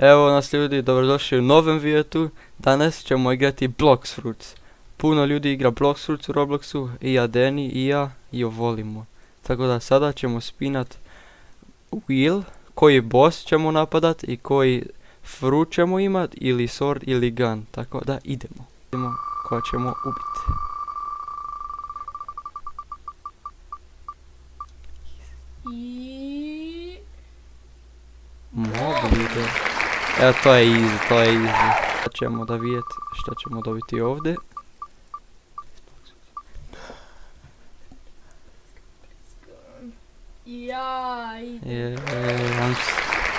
Evo nas ljudi, dobrodošli u novem vijetu. Danas ćemo igrati Blox Fruits. Puno ljudi igra Blox Fruits u Robloxu, i ja Deni, i ja, i jo volimo. Tako da sada ćemo spinat wheel, koji boss ćemo napadat i koji fruit ćemo imat, ili sword ili gun. Tako da idemo. Idemo koja ćemo ubiti. Mogu ide. Evo to je easy, to je easy. Sad ćemo da vidjet šta ćemo dobiti ovdje.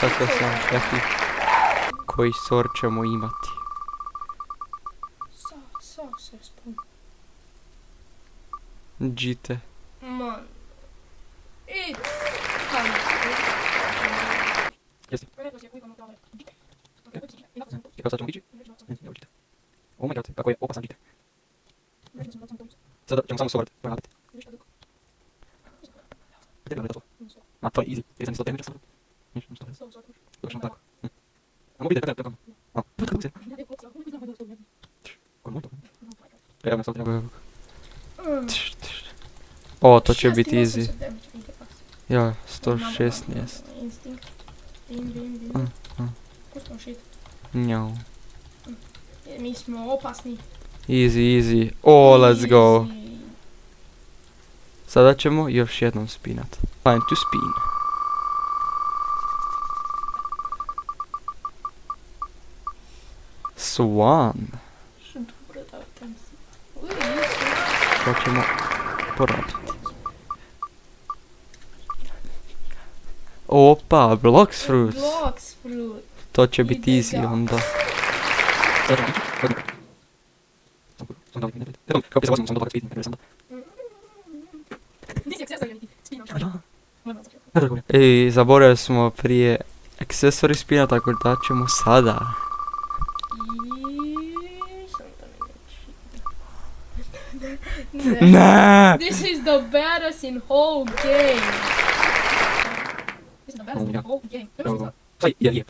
Tako sam happy. Koji sort ćemo imati. Se spun. Džite. Man. It's Jesi. Evo sad ćemo ići. Oh my god, kako je opasan džite. Sada ćemo samo sword poraditi. Gdje gleda to? Ma to je easy, jer sam isto damage sam. Ništa, došlo tako. A mogu vidjeti kako. A, kako se? Koji moj to? Evo me sad evo. O, to će biti easy. Ja, 116. Njau. Mi smo opasni. Easy, easy. Oh, let's go. Sada ćemo još jednom spinat. Time to spin. Swan. To ćemo porabiti. Opa, Blox Fruits. Blox Fruit. To će biti easy onda. Ej, zaboravili smo prije accessory spina, tako da ćemo sada. Ne! This is the baddest in whole game. This is the baddest in whole game. Je.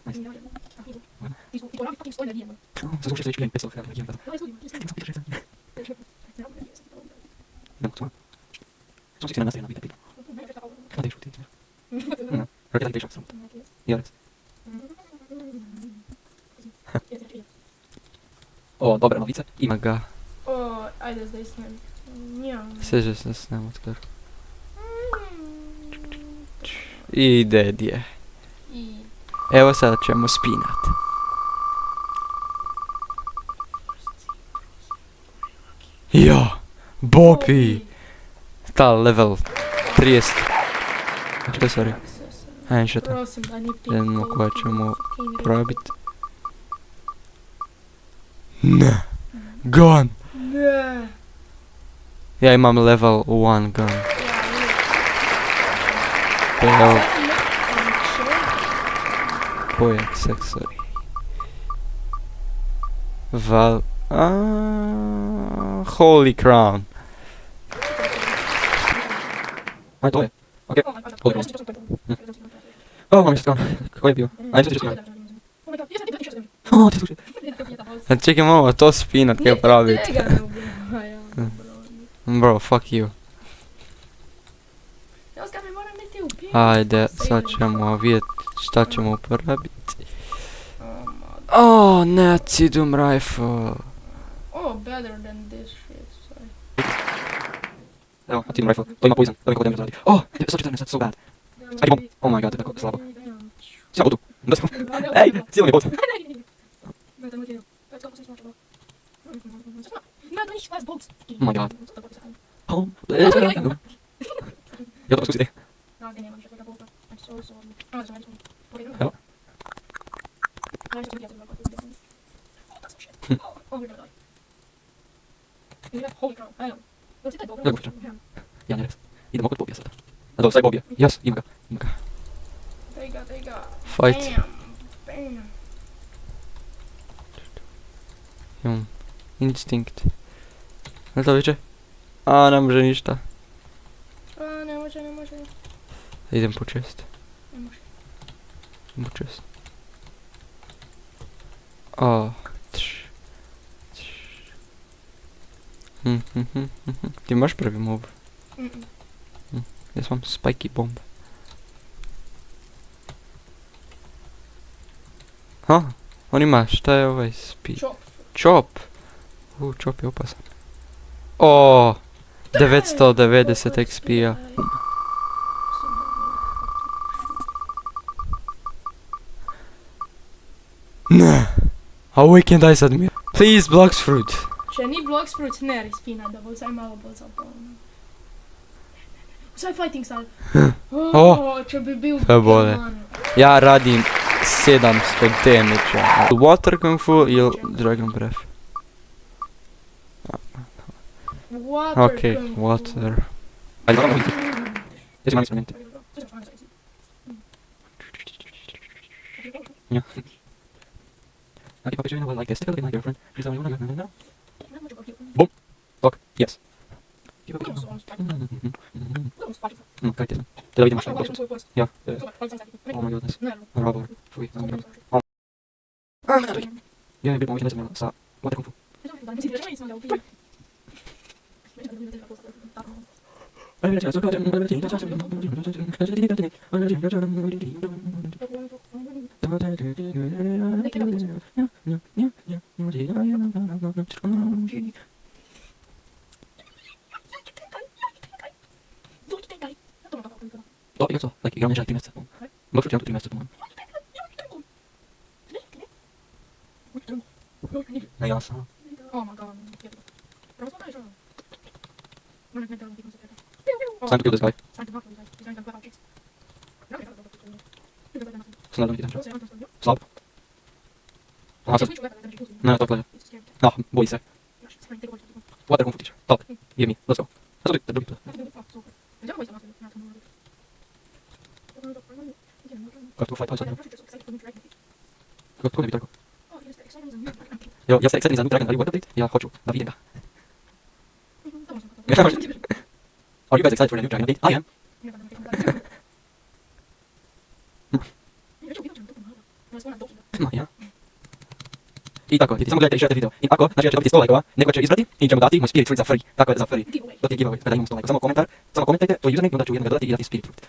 O, dobra novica, ima ga. O, ajde zdaj snem. Njam. Seže se snem skoro. I dead je. Evo sada ćemo spinat. Ja, Bobby! Ta level 30. Što je sorry? Ajde što to? Prosim da ni pik. Jedno koja ćemo probit. Ne! Gun! Ne. Ja imam level 1 gun. Evo, koji accessory? Holy Crown. Aj, to je. Okej. O, mam jeszcze tam. Koji je bio? Ajde, što ćeš O, ti slušaj. Čekaj malo, to spinat kaj pravit. Bro, fuck you. Ajde, sad ćemo vidjet šta ćemo uporabiti. Oh, ne, Acidum Rifle. Oh, better than this shit, sorry. Evo, Acidum Rifle, to ima poison, to mi kod damage radi. Oh, 114, so bad. Ajde bomb, oh my god, tako slabo. Sjamo tu, da smo. Ej, cijelo mi je bot. Oh my god. Oh, ja to spustite. Evo. Ja ne res. Idemo kod Bobija sada. A dobro, saj Bobija. Jas, ima ga. Daj ga. Fight. Bam. Imam instinkt. Ne to viče? A, ne može ništa. A, ne može. Idem po chest. Ne može. Idem po chest. O. Ti imaš prvi move? Ja sam spiky bomb. Ha? On ima, šta je ovaj speed? Chop. Chop! Chop je opasan. O, 990 XP-a. Ne! A uvijek je daj sad mi. Please, Blox Fruit. Če ni Blox Fruit, ne respina, da bo vsaj malo bolj zabavno. Vsaj fighting style. Če bi bil Sve bolje. Pokemon. Ja radim 700 damage-a. Water Kung Fu ili Dragon Breath? Water Okej, Kung Fu. water. Ajde, moramo vidjeti. Jesi mali instrumenti? Ja. If I picture in a world like this, take a look at my girlfriend. She's only one of them. Boom. Fuck. Yes. Keep a picture. No, kijk dit. Dat weet je maar. Ja. Oh my goodness. Rubber. Foei. Oh. Ja, je bent mooi van deze. Wat Kung Fu. Oh, ik zo. Like, ik ga niet 10 minuten. Wat voor 10 minuten? Nee, ja, zo. Oh my god. It's time to kill this guy. Snel dan niet. Slap. Ah, zo. Nee, stop player. Nou, boy, zeg. Water Kung Fu teacher. Top. Give me. Let's go. Dat doe ik. Как tu fight outside? Как tu Виталько? Я excited за Dragon Ball update. Я хочу на видео. Are you guys excited for the new Dragon update? I am. Ja. I tako, ti samo gledajte još video. I ako, znači ja ću dobiti 100 lajkova, neko će izbrati i ćemo dati moj Spirit Fruit za free. Tako je, za free. To ti je giveaway, kada imam 100 lajkova. Samo komentajte tvoj username i onda ću jednog dodati i dati Spirit Fruit.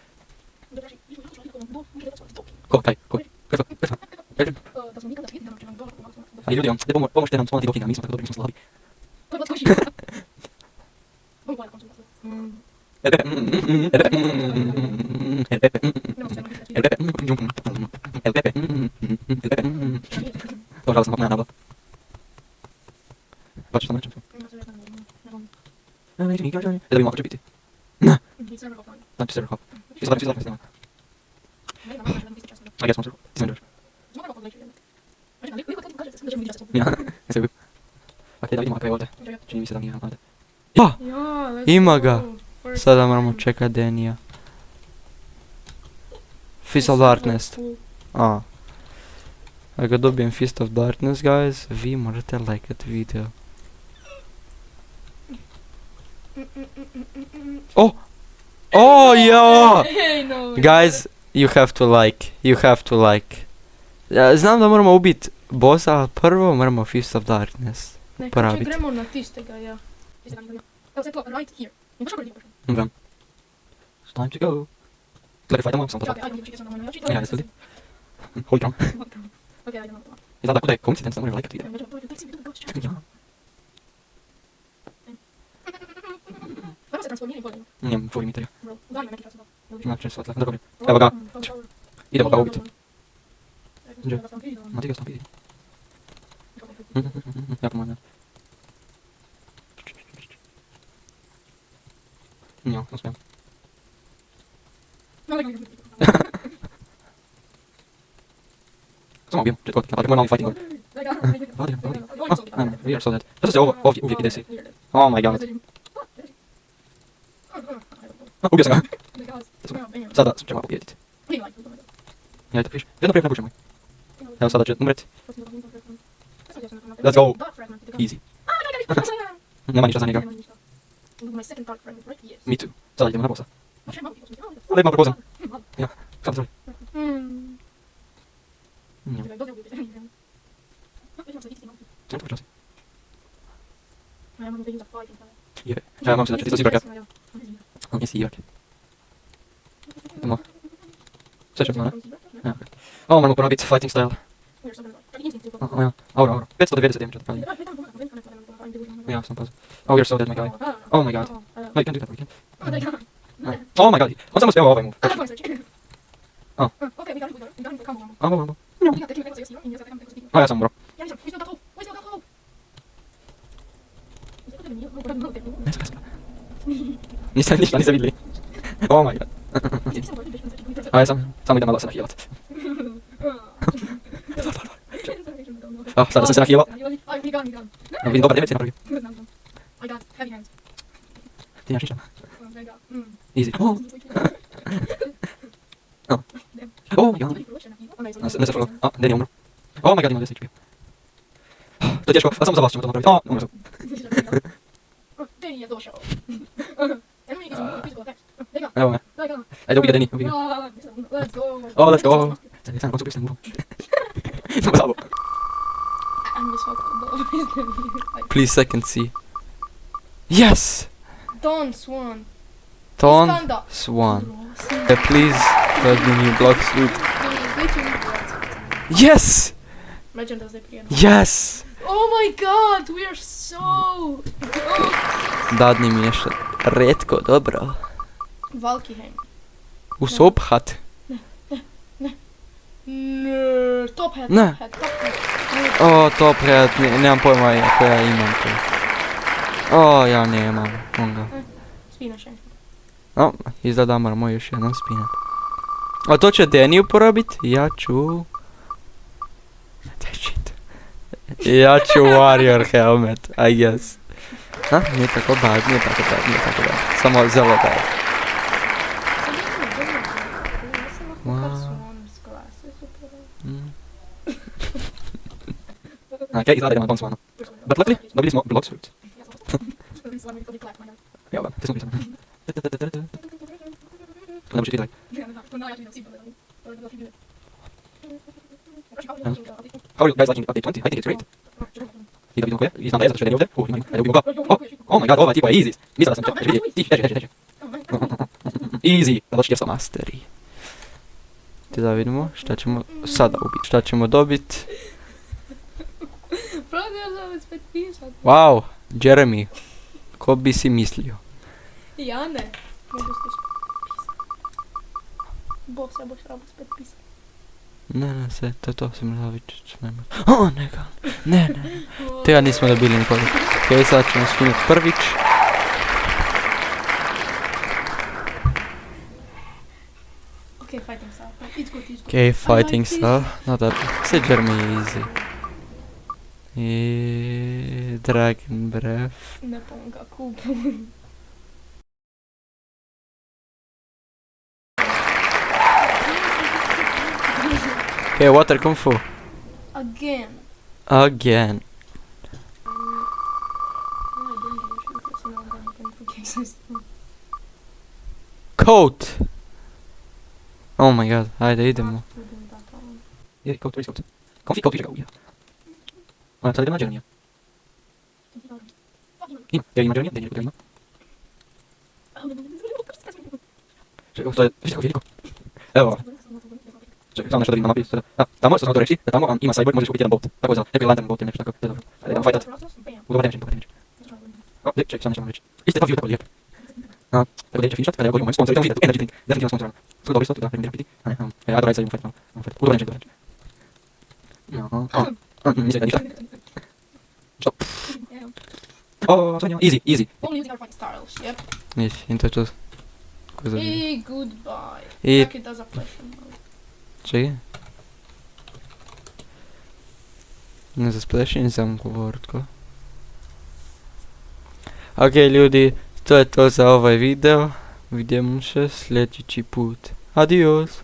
Ko, kaj, ko? Kažem. Ali ljudi, pomožite nam s Monty Dopinga, mi smo tako dobri, mi smo slabi. Dobro, sam popnea nabla. Bačiš sam nečem. Da vidimo ako će biti. Znači server hop. Svi zlapi snima. I guess I'm ti sam igraš. Ja, jesi bi. Ok, da vidimo kako je ovdje. Čini mi se da nije ovdje. Ja! Ima ga! Sada moramo čekat Denija. Fist of Darkness. A. Ako dobijem Fist of Darkness, guys, vi morate lajkat video. Oh! Oh, ja! Guys, you have to like. Znam da moramo ubiti bossa, ali prvo moramo Fist of Darkness praviti. Gremo na tistega, ja. Evo se to, right here. Vem. It's time to go. Clarify the sam to sad. Ja, jesi li? Hold on. I znam da kuda je coincidence da moramo lajkat video. Ja. Nijem tvoj imitarija. Znači, svatla. Dobro. Evo ga. Idemo ga ubiti. Gdje? Ma ti ga sam vidi. Jako manje. Ja, sam smijem. Samo ubijem, četko, napadim moj mali fighting god. Vadim. Ne, we are so dead. Zato se ovo ovdje uvijek desi. Oh my god. Ubio sam ga. Sada ćemo ga pobijediti. Ja, to piš. Jedno prije nabušemo. Evo sada će umreti. Let's go. Easy. Nema ništa za njega. Me too. Sada idemo na bossa. Lijep malo propozam. Ja, sam sorry. Samo to počasi. Ja moram da use a fighting style. Je. Ja mam se da će ti to si braka. On je si igrake. Idemo. Sve ćemo, ne? Ja. Ovo moramo porabiti fighting style. Ja. Aura. 590 damage da pravi. Ja, sam pazio. Oh, you're so dead, my guy. Oh my god. No, you can't do that, we can't. Oh my god. On samo spjeva ovaj move. Oh. Amo. A ja sam bro. Nisam vidjeli. Oh my god. A ja samo idem malo se nahijelat. Sada sam se nahijela. Vidim dobar damage si napravio. Ti nemaš ništa. Easy. Oh my god. Ne se falo. Danny umro. Oh my god, ima 10 HP. To je teško, a samo za vas ćemo to napraviti. Umro sam. Danny je došao. Evo me. Ajde, ubij ga Danny, ubij ga. Let's go. Oh, let's go. Sad sam na koncu pisam. Samo zabo. Please, second C. Yes! Don Swan. Ton Iskanda. Swan. Please, let me block sweet. Yes! Imagine da zdaj prijedno. Yes! Oh my god, we are so... Dadni mi nešto redko dobro. Valkyheim. U Sobhat. Ne, top hat, Ne. top hat. O, to prijat, nemam pojma ako ja imam to. O, ja nemam. Onga. Spinaš je. O, izgleda moramo još jednom spinat. A to će Danny uporabit? Ja ću... Ja ću Warrior Helmet, I guess. Ha? Nije tako bad. Samo zelo bad. Okej, izgleda idemo na Don Swanu. But luckily, dobili smo Blox Fruit. Evo ga, te smo pisali. Ne možeš ti dalje. How are you guys liking update 20? I think it's great. I da vidimo ko je, i znam da je zato što je Danny ovdje. Ima ih, ajde ubijemo ga. Oh my god, ova tipa je easy. Mislim da sam čekaj vidi, teži. Easy, da doći jer masteri. Ti da vidimo šta ćemo sada ubiti, šta ćemo dobit. Prodaj spet pisat. Wow, Jeremy, ko bi si mislio? Ja ne. Mogu stiš pisat. Boš spet pisat. Ne, sve, to je to, Simulavičić, nema. O, ne. Tega nismo dobili nikoli. Okej, sad ćemo skinut prvić. Okay, fighting style. It's good. Okej, fighting style. No da, sve Jeremy je easy. I Dragon Breath. Ne pomam ga kupu. Okej, Water Kung Fu. Again. Coat! Oh my god, ajde idemo. Je, coat, where is coat? Comfy coat, više ga ubija. Sad idem na Jeremija. Ima Jeremija, Danny ga ima. Čekaj, to je, više kako je evo. Čekaj, samo nešto da vidim na mapi. Tamo što sam to reći, da tamo ima Cyborg, možeš kupiti jedan boat. Tako je za neki lantern boat ili nešto tako. To je dobro. Ajde, idemo fightat. U dobar damage. O, čekaj, samo nešto vam reći. Isto je to view tako lijep. Tako da neće finishat, kada ja govorim o mojem sponsor, idemo vidjeti, energy drink. Definitivno sponsor. Skoro dobro isto, da premijem piti. A ne, ajde radit sad idemo fightat malo. U dobar damage. Nisam da ništa. Stop. O, Sonja, easy. Only using our fighting styles, yep. Niš, in to je to. Ko za vidio. I goodbye. I- Čak i da zaplešem. Čekaj. Ne za splashing sam govorit ko. Ok ljudi, to je to za ovaj video. Vidimo se sljedeći put. Adios.